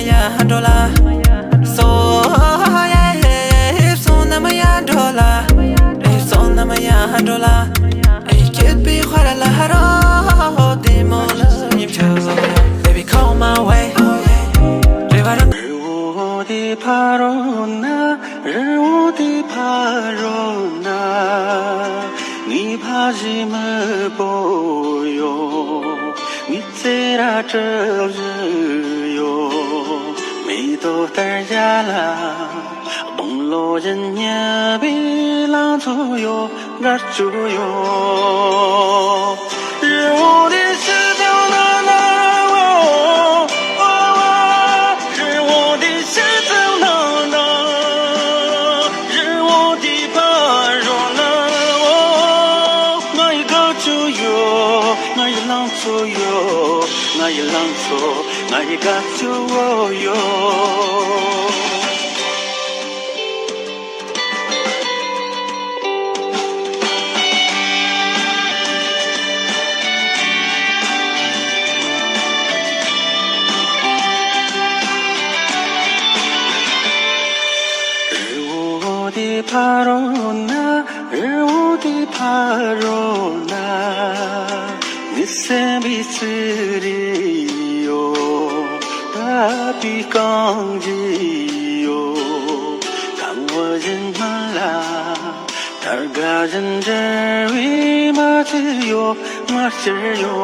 ya dola so yeah so na maya dola so na maya dola ay kid be khara la haro de mola yim cho baby call my way 日我的帕罗那日我的帕罗那你怕什么不哟你在哪这日哟没都带家啦东罗人也比浪左右那左右日我的石头那那我一浪错，我一个就我哟。日我的帕罗那，日我的帕罗那。Nisemitsirio tapi kangjiyo kangwajan mala targajan jerwi matiyo matiyo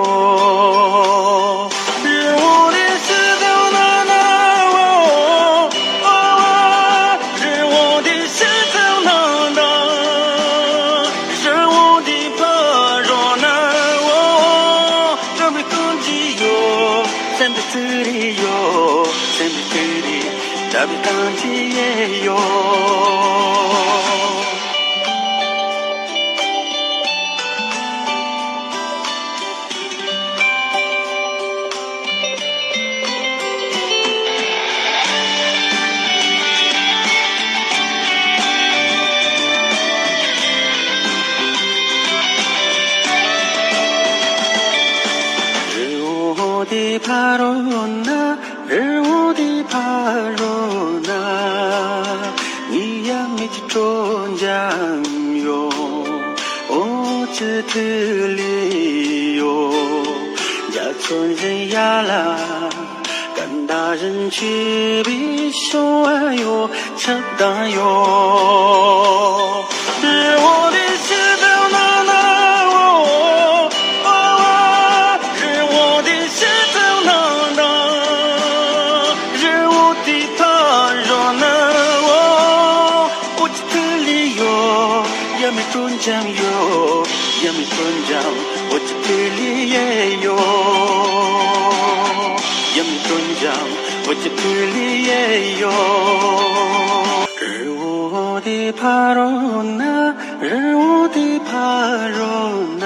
tapi kanjiyo日我的帕罗那日我的帕罗那你呀没去中奖哟我只特里哟家村人呀啦干大人去比熊啊哟扯淡哟日我的石头那那jam yo yami tunjam wajpiliye yo yami tunjam wajpiliye yo 日我的帕罗那日我的帕罗那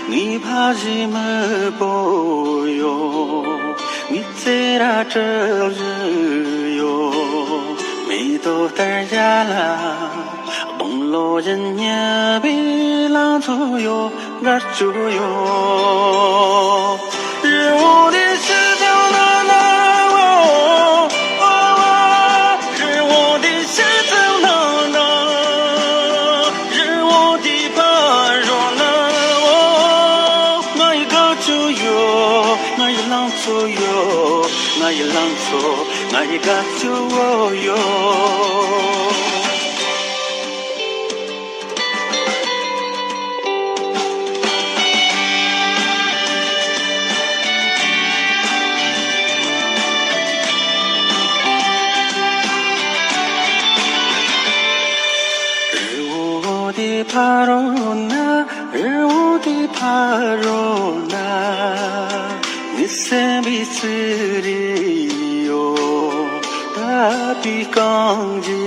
你怕什么不哟你在哪这日哟没都带家啦东罗人也比浪左右那左右日我的石头那那日我的石头那那日我的帕罗那我一个左右我一浪左右我一浪左我一个左右帕罗那日我的帕罗那nisemitsirio tapi kangji